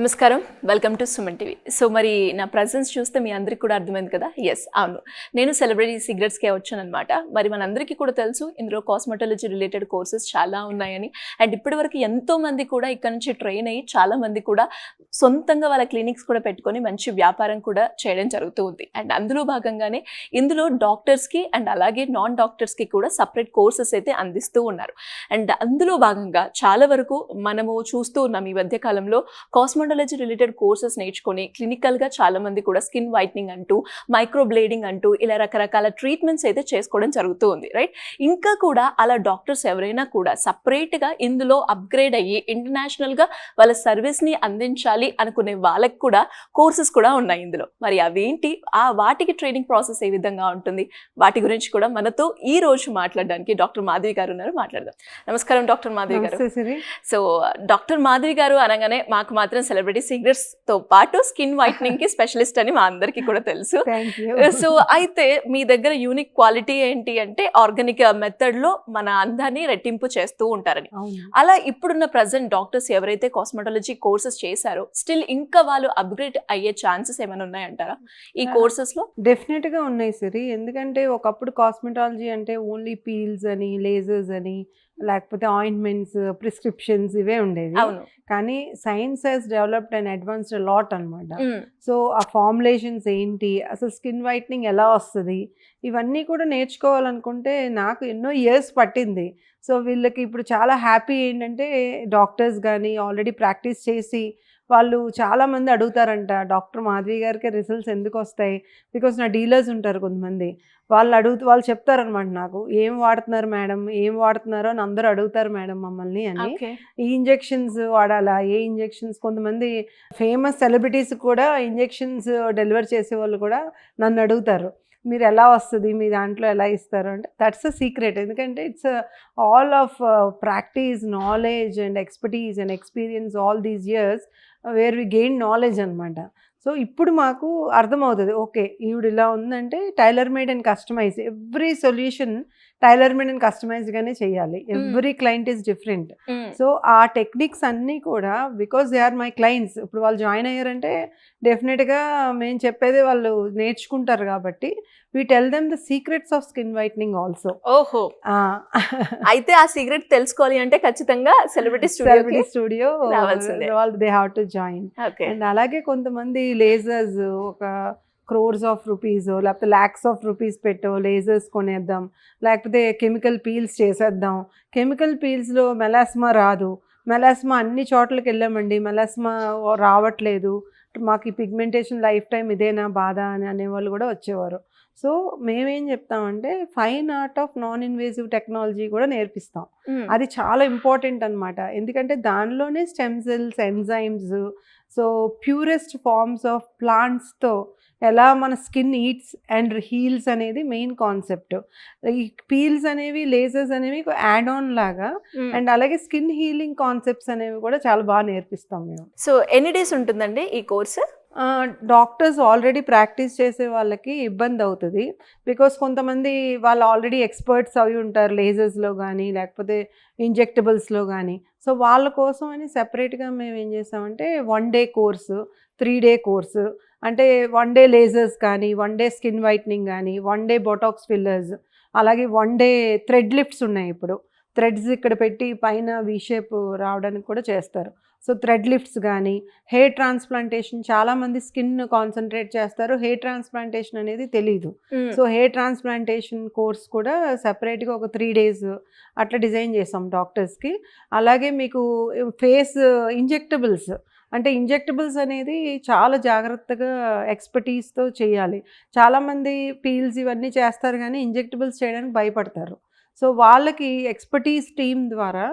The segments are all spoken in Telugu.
నమస్కారం. Welcome to Suman TV. So మరి నా ప్రెజెన్స్ చూస్తే మీ అందరికీ కూడా అర్థమైంది కదా? ఎస్, అవును. నేను సెలబ్రిటీ సిగరెట్స్కే వచ్చానమాట. మరి మనందరికీ కూడా తెలుసు ఇందులో కాస్మెటాలజీ రిలేటెడ్ కోర్సెస్ చాలా ఉన్నాయని. అండ్ ఇప్పటివరకు ఎంతో మంది కూడా ఇక్కడ నుంచి ట్రైన్ అయ్యి చాలా మంది కూడా సొంతంగా వాళ్ళ క్లినిక్స్ కూడా పెట్టుకొని మంచి వ్యాపారం కూడా చేయడం జరుగుతూ ఉంది. అండ్ అందులో భాగంగానే ఇందులో డాక్టర్స్కి అండ్ అలాగే నాన్ డాక్టర్స్కి కూడా సపరేట్ కోర్సెస్ అయితే అందిస్తూ ఉన్నారు. అండ్ అందులో భాగంగా చాలా వరకు మనము చూస్తూ ఉన్నాం ఈ మధ్య కాలంలో కాస్మెటాలజీ రిలేటెడ్ కోర్సెస్ నేర్చుకొని క్లినికల్గా చాలా మంది కూడా స్కిన్ వైట్నింగ్ అంటూ, మైక్రో బ్లేడింగ్ అంటూ ఇలా రకరకాల ట్రీట్మెంట్స్ అయితే చేసుకోవడం జరుగుతూ ఉంది, రైట్? ఇంకా కూడా అలా డాక్టర్స్ ఎవరైనా కూడా సపరేట్గా ఇందులో అప్గ్రేడ్ అయ్యి ఇంటర్నేషనల్గా వాళ్ళ సర్వీస్ని అందించాలి అనుకునే వాళ్ళకి కూడా కోర్సెస్ కూడా ఉన్నాయి ఇందులో. మరి అవేంటి, వాటికి ట్రైనింగ్ ప్రాసెస్ ఏ విధంగా ఉంటుంది, వాటి గురించి కూడా మనతో ఈ రోజు మాట్లాడడానికి డాక్టర్ మాధవి గారు ఉన్నారు. మాట్లాడదాం. నమస్కారం డాక్టర్ మాధవి గారు. సో డాక్టర్ మాధవి గారు అనగానే మాకు మాత్రం సెలబ్రిటీ సిగరెట్స్ తో పాటు స్కిన్ వైట్నింగ్ కి స్పెషలిస్ట్ అని మా అందరికీ కూడా తెలుసు. సో అయితే మీ దగ్గర యూనిక్ క్వాలిటీ ఏంటి అంటే ఆర్గానిక్ మెథడ్ లో మన అందాన్ని రెట్టింపు చేస్తూ ఉంటారని. అలా ఇప్పుడున్న ప్రజెంట్ డాక్టర్స్ ఎవరైతే కాస్మెటాలజీ కోర్సెస్ చేశారో స్టిల్ ఇంకా వాళ్ళు అప్గ్రేడ్ అయ్యే ఛాన్సెస్ ఏమైనా ఉన్నాయంటారా ఈ కోర్సెస్ లో? డెఫినెట్ గా ఉన్నాయి సిరి. ఎందుకంటే ఒకప్పుడు కాస్మెటాలజీ అంటే ఓన్లీ పీల్స్ అని, లేజర్స్ అని, లేకపోతే ఆయింట్మెంట్స్, ప్రిస్క్రిప్షన్స్ ఇవే ఉండేవి. కానీ science has developed and advanced lot అనమాట. సో ఆ ఫార్ములేషన్స్ ఏంటి, అసలు స్కిన్ వైట్నింగ్ ఎలా వస్తుంది, ఇవన్నీ కూడా నేర్చుకోవాలనుకుంటే నాకు ఎన్నో ఇయర్స్ పట్టింది. సో వీళ్ళకి ఇప్పుడు చాలా హ్యాపీ ఏంటంటే డాక్టర్స్ కానీ ఆల్రెడీ ప్రాక్టీస్ చేసి వాళ్ళు చాలామంది అడుగుతారంట, డాక్టర్ మాధవి గారికి రిజల్ట్స్ ఎందుకు వస్తాయి, బికాస్ నా డీలర్స్ ఉంటారు కొంతమంది, వాళ్ళు చెప్తారనమాట నాకు, ఏం వాడుతున్నారు మేడం, ఏం వాడుతున్నారో అని అందరూ అడుగుతారు మేడం మమ్మల్ని అని. ఈ ఇంజెక్షన్స్ వాడాలా, ఏ ఇంజెక్షన్స్, కొంతమంది ఫేమస్ సెలబ్రిటీస్ కూడా ఇంజెక్షన్స్ డెలివర్ చేసే వాళ్ళు కూడా నన్ను అడుగుతారు, మీరు ఎలా వస్తుంది, మీ దాంట్లో ఎలా ఇస్తారు అంటే. That's a secret. ఎందుకంటే it's all of practice, knowledge and expertise and experience all these years where we gain knowledge అనమాట. సో ఇప్పుడు మాకు అర్థమవుతుంది, ఓకే ఈవిడ ఇలా ఉందంటే tailor made and customise, every solution tailor made and కస్టమైజ్గానే చేయాలి. Every client is different. So ఆ టెక్నిక్స్ అన్నీ కూడా because they are my clients. ఇప్పుడు వాళ్ళు జాయిన్ అయ్యారంటే డెఫినెట్గా మేము చెప్పేది వాళ్ళు నేర్చుకుంటారు కాబట్టి we tell them the secrets of skin whitening also. ఓహో, అయితే ఆ సీక్రెట్ తెలుసుకోవాలి అంటే ఖచ్చితంగా సెలబ్రిటీ స్టూడియో రావాల్సిందే. they have to join. And అలాగే కొంతమంది లేజర్స్ ఒక క్రోర్స్ ఆఫ్ రూపీస్ లేకపోతే ల్యాక్స్ ఆఫ్ రూపీస్ పెట్టో లేజర్స్ కొనేద్దాం, లేకపోతే కెమికల్ పీల్స్ చేసేద్దాం. కెమికల్ పీల్స్లో మెలాస్మా రాదు, మెలాస్మా అన్ని చోట్లకి వెళ్ళామండి, మెలాస్మా రావట్లేదు, మాకు ఈ పిగ్మెంటేషన్ లైఫ్ టైం ఇదేనా బాధ అని అనేవాళ్ళు కూడా వచ్చేవారు. సో మేమేం చెప్తామంటే fine art of non invasive technology కూడా నేర్పిస్తాం. అది చాలా ఇంపార్టెంట్ అనమాట. ఎందుకంటే దానిలోనే stem cells, enzymes, so purest forms of ప్లాంట్స్తో ఎలా మన స్కిన్ ఈట్స్ అండ్ హీల్స్ అనేది మెయిన్ కాన్సెప్ట్. ఈ పీల్స్ అనేవి, లేజర్స్ అనేవి యాడ్ ఆన్ లాగా, అండ్ అలాగే స్కిన్ హీలింగ్ కాన్సెప్ట్స్ అనేవి కూడా చాలా బాగా నేర్పిస్తాం మేము. సో ఎన్ని డేస్ ఉంటుందండి ఈ కోర్సు? డాక్టర్స్ ఆల్రెడీ ప్రాక్టీస్ చేసే వాళ్ళకి ఇబ్బంది అవుతుంది, బికాస్ కొంతమంది వాళ్ళు ఆల్రెడీ ఎక్స్పర్ట్స్ అవి ఉంటారు లేజర్స్లో కానీ లేకపోతే ఇంజెక్టబుల్స్లో కానీ. సో వాళ్ళ కోసం అని సెపరేట్గా మేము ఏం చేసామంటే 1 డే కోర్సు, 3 డే కోర్సు, అంటే 1 డే లేజర్స్ కానీ, 1 డే స్కిన్ వైట్నింగ్ కానీ, 1 డే బొటాక్స్ ఫిల్లర్స్, అలాగే 1 డే థ్రెడ్ లిఫ్ట్స్ ఉన్నాయి. ఇప్పుడు థ్రెడ్స్ ఇక్కడ పెట్టి పైన వీ షేప్ రావడానికి కూడా చేస్తారు. సో థ్రెడ్ లిఫ్ట్స్ కానీ, హెయిర్ ట్రాన్స్ప్లాంటేషన్, చాలామంది స్కిన్ కాన్సన్ట్రేట్ చేస్తారు, హెయిర్ ట్రాన్స్ప్లాంటేషన్ అనేది తెలీదు. సో హెయిర్ ట్రాన్స్ప్లాంటేషన్ కోర్స్ కూడా సెపరేట్గా ఒక 3 డేస్ అట్లా డిజైన్ చేసాం డాక్టర్స్కి. అలాగే మీకు ఫేస్ ఇంజెక్టబుల్స్, అంటే ఇంజెక్టబుల్స్ అనేది చాలా జాగ్రత్తగా ఎక్స్పర్టీస్తో చేయాలి. చాలామంది పీల్స్ ఇవన్నీ చేస్తారు కానీ ఇంజెక్టబుల్స్ చేయడానికి భయపడతారు. సో వాళ్ళకి ఎక్స్పర్టీస్ టీమ్ ద్వారా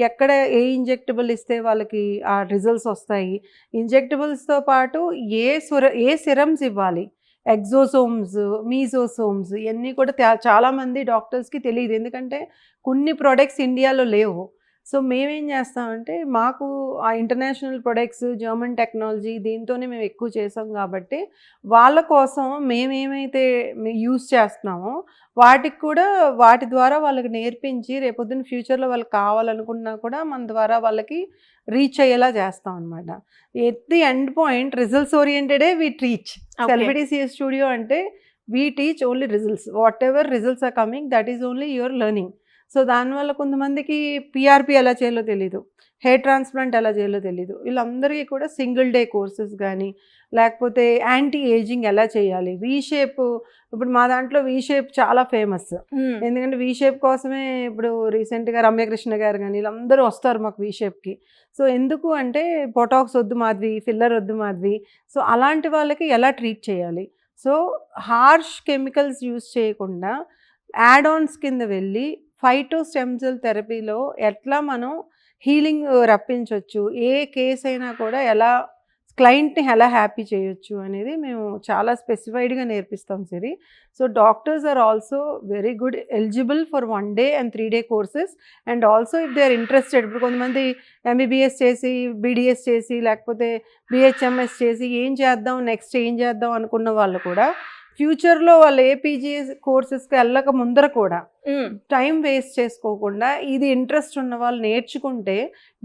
ఎక్కడ ఏ ఇంజెక్టబుల్ ఇస్తే వాళ్ళకి ఆ రిజల్ట్స్ వస్తాయి, ఇంజెక్టబుల్స్తో పాటు ఏ సిరమ్స్ ఇవ్వాలి, ఎగ్జోసోమ్స్, మీజోసోమ్స్, ఇవన్నీ కూడా చాలామంది డాక్టర్స్కి తెలియదు. ఎందుకంటే కొన్ని ప్రొడక్ట్స్ ఇండియాలో లేవు. సో మేమేం చేస్తామంటే మాకు ఆ ఇంటర్నేషనల్ ప్రొడక్ట్స్, జర్మన్ టెక్నాలజీ దీంతోనే మేము ఎక్కువ చేసాం కాబట్టి వాళ్ళ కోసం మేమేమైతే యూస్ చేస్తున్నామో వాటికి కూడా వాటి ద్వారా వాళ్ళకి నేర్పించి రేపొద్దున ఫ్యూచర్లో వాళ్ళకి కావాలనుకున్నా కూడా మన ద్వారా వాళ్ళకి రీచ్ అయ్యేలా చేస్తాం అనమాట. At the end point results ఓరియంటెడే we teach. Celebrity CS studio అంటే we teach only results. Whatever results are coming that is only your learning. So దానివల్ల కొంతమందికి పిఆర్పి ఎలా చేయాలో తెలీదు, హెయిర్ ట్రాన్స్ప్లాంట్ ఎలా చేయాలో తెలీదు. వీళ్ళందరికీ కూడా సింగిల్ డే కోర్సెస్ కానీ లేకపోతే యాంటీ ఏజింగ్ ఎలా చేయాలి, వీ షేప్. ఇప్పుడు మా దాంట్లో వీ షేప్ చాలా ఫేమస్. ఎందుకంటే వీ షేప్ కోసమే ఇప్పుడు రీసెంట్గా రమ్యకృష్ణ గారు కానీ వీళ్ళందరూ వస్తారు మాకు వీ షేప్కి. సో ఎందుకు అంటే బొటాక్స్ వద్దు మాధవి, ఫిల్లర్ వద్దు మాధవి. సో అలాంటి వాళ్ళకి ఎలా ట్రీట్ చేయాలి. సో హార్ష్ కెమికల్స్ యూస్ చేయకుండా యాడ్ ఆన్స్ కింద వెళ్ళి ఫైటో స్టెమ్ సెల్ థెరపీలో ఎట్లా మనం హీలింగ్ రప్పించవచ్చు, ఏ కేస్ అయినా కూడా ఎలా క్లయింట్ని ఎలా హ్యాపీ చేయొచ్చు అనేది మేము చాలా స్పెసిఫైడ్గా నేర్పిస్తాం Siri. So doctors are also very good eligible for 1 day and 3 day courses. And also if they are interested, ఇప్పుడు కొంతమంది ఎంబీబీఎస్ చేసి బీడీఎస్ చేసి లేకపోతే బిహెచ్ఎంఎస్ చేసి ఏం చేద్దాం నెక్స్ట్ ఏం చేద్దాం అనుకున్న వాళ్ళు కూడా ఫ్యూచర్లో వాళ్ళు ఏపీజీ కోర్సెస్కి వెళ్ళక ముందర కూడా టైం వేస్ట్ చేసుకోకుండా ఇది ఇంట్రెస్ట్ ఉన్న వాళ్ళు నేర్చుకుంటే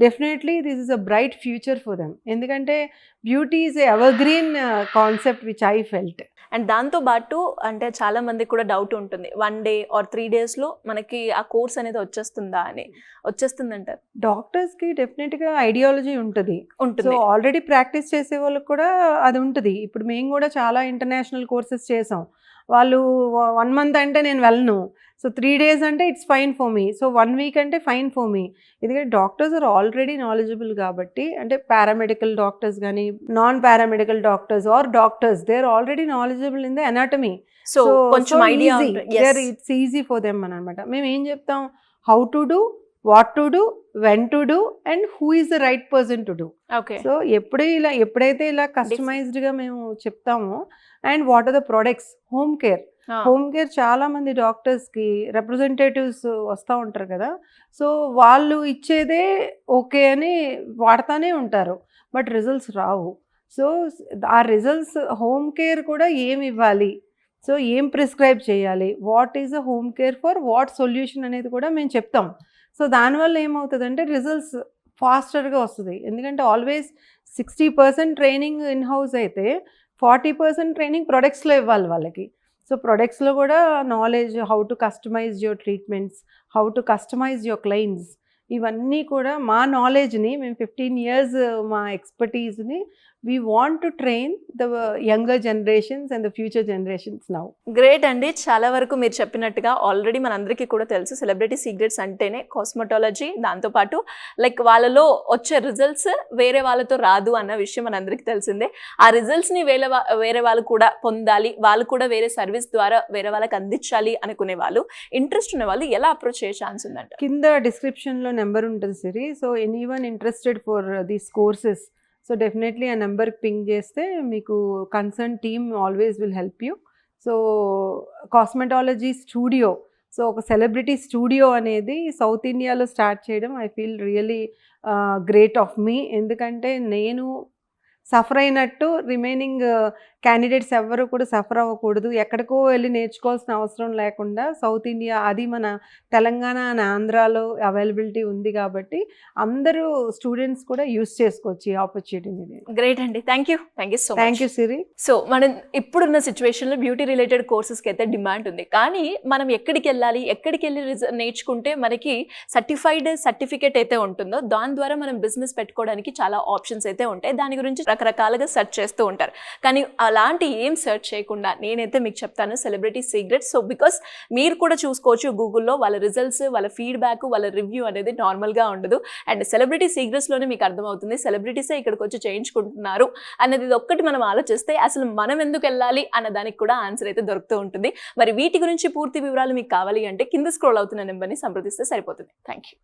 definitely this is a bright future for them. ఎందుకంటే beauty is evergreen concept which I felt. And దాంతో పాటు అంటే చాలా మందికి కూడా డౌట్ ఉంటుంది, 1 day or 3 daysలో మనకి ఆ కోర్స్ అనేది వచ్చేస్తుందా అని. వచ్చేస్తుందంటారు? డాక్టర్స్కి డెఫినెట్గా ఐడియాలజీ ఉంటుంది. సో ఆల్రెడీ ప్రాక్టీస్ చేసే వాళ్ళకి కూడా అది ఉంటుంది. ఇప్పుడు మేము కూడా చాలా ఇంటర్నేషనల్ కోర్సెస్ చేసాం. వాళ్ళు 1 month అంటే నేను వెళ్ళను, సో 3 days అంటే it's fine for me, so 1 week అంటే ఫైన్ ఫర్ మీ. ఎందుకంటే డాక్టర్స్ ఆర్ ఆల్రెడీ నాలెడ్జబుల్ కాబట్టి, అంటే పారామెడికల్ డాక్టర్స్ కానీ non paramedical doctors are doctors they are already knowledgeable in the anatomy. So కొంచెం idea it's easy for them అని అనమాట. మేము ఏం చెప్తాం, how to do, what to do, when to do and who is the right person to do. So ఎప్పుడైతే ఇలా కస్టమైజ్డ్గా మేము చెప్తామో, and what are the products, home care చాలా మంది డాక్టర్స్కి రిప్రజెంటేటివ్స్ వస్తూ ఉంటారు కదా. సో వాళ్ళు ఇచ్చేదే ఓకే అని వాడుతూనే ఉంటారు, బట్ రిజల్ట్స్ రావు. సో ఆ రిజల్ట్స్ హోమ్ కేర్ కూడా ఏమి ఇవ్వాలి, సో ఏం ప్రిస్క్రైబ్ చేయాలి, what is a home care for what solution అనేది కూడా మేము చెప్తాం. సో దానివల్ల ఏమవుతుందంటే రిజల్ట్స్ ఫాస్టర్గా వస్తుంది. ఎందుకంటే ఆల్వేస్ 60% ట్రైనింగ్ ఇన్ హౌస్ అయితే 40% ట్రైనింగ్ ప్రొడక్ట్స్లో ఇవ్వాలి వాళ్ళకి. సో ప్రొడక్ట్స్లో కూడా knowledge, how to customise your treatments, how to customise your clients, ఇవన్నీ కూడా మా నాలెడ్జ్ని మేము 15 years మా ఎక్స్పర్టీస్ని we want to train the younger generations and the future generations now. Great అండి. చాలా వరకు మీరు చెప్పినట్టుగా ఆల్రెడీ మనందరికీ కూడా తెలుసు సెలబ్రిటీ సీక్రెట్స్ అంటేనే కాస్మెటాలజీ, దాంతోపాటు లైక్ వాళ్ళలో వచ్చే రిజల్ట్స్ వేరే వాళ్ళతో రాదు అన్న విషయం మనందరికీ తెలిసిందే. ఆ రిజల్ట్స్ని వేరే వాళ్ళు కూడా పొందాలి, వాళ్ళు కూడా వేరే సర్వీస్ ద్వారా వేరే వాళ్ళకి అందించాలి అనుకునే వాళ్ళు, ఇంట్రెస్ట్ ఉన్న వాళ్ళు ఎలా అప్రోచ్ చేసే ఛాన్స్ ఉందంట? కింద డిస్క్రిప్షన్లో నెంబర్ ఉంటుంది Siri. So anyone interested for these courses, so definitely ఆ నెంబర్కి పింగ్ చేస్తే మీకు concern team always will help you. So cosmetology studio, so ఒక సెలబ్రిటీ స్టూడియో అనేది సౌత్ ఇండియాలో స్టార్ట్ చేయడం I feel really great of me. ఎందుకంటే నేను సఫర్ అయినట్టు రిమైనింగ్ క్యాండిడేట్స్ ఎవ్వరూ కూడా సఫర్ అవ్వకూడదు, ఎక్కడికో వెళ్ళి నేర్చుకోవాల్సిన అవసరం లేకుండా సౌత్ ఇండియా, అది మన తెలంగాణ అండ్ ఆంధ్రాలో అవైలబిలిటీ ఉంది కాబట్టి అందరూ స్టూడెంట్స్ కూడా యూస్ చేసుకోవచ్చు ఈ ఆపర్చునిటీని. గ్రేట్ అండి, thank you so much. Thank you Siri. So మనం ఇప్పుడున్న సిచ్యువేషన్లో బ్యూటీ రిలేటెడ్ కోర్సెస్కి అయితే డిమాండ్ ఉంది, కానీ మనం ఎక్కడికి వెళ్ళాలి, ఎక్కడికి వెళ్ళి నేర్చుకుంటే మనకి సర్టిఫైడ్ సర్టిఫికేట్ అయితే ఉంటుందో దాని ద్వారా మనం బిజినెస్ పెట్టుకోవడానికి చాలా ఆప్షన్స్ అయితే ఉంటాయి. దాని గురించి రకరకాలుగా సెర్చ్ చేస్తూ ఉంటారు, కానీ అలాంటి ఏం సెర్చ్ చేయకుండా నేనైతే మీకు చెప్తాను సెలబ్రిటీ సీక్రెట్స్. సో బికాస్ మీరు కూడా చూసుకోవచ్చు గూగుల్లో వాళ్ళ రిజల్ట్స్, వాళ్ళ ఫీడ్బ్యాక్, వాళ్ళ రివ్యూ అనేది నార్మల్గా ఉండదు. అండ్ సెలబ్రిటీ సీక్రెట్స్లోనే మీకు అర్థమవుతుంది సెలబ్రిటీసే ఇక్కడికి వచ్చి చేయించుకుంటున్నారు అనేది. ఒక్కటి మనం ఆలోచిస్తే అసలు మనం ఎందుకు వెళ్ళాలి అన్న దానికి కూడా ఆన్సర్ అయితే దొరుకుతూ ఉంటుంది. మరి వీటి గురించి పూర్తి వివరాలు మీకు కావాలి అంటే కింద స్క్రోల్ అవుతున్న నెంబర్ని సంప్రదిస్తే సరిపోతుంది. Thank you.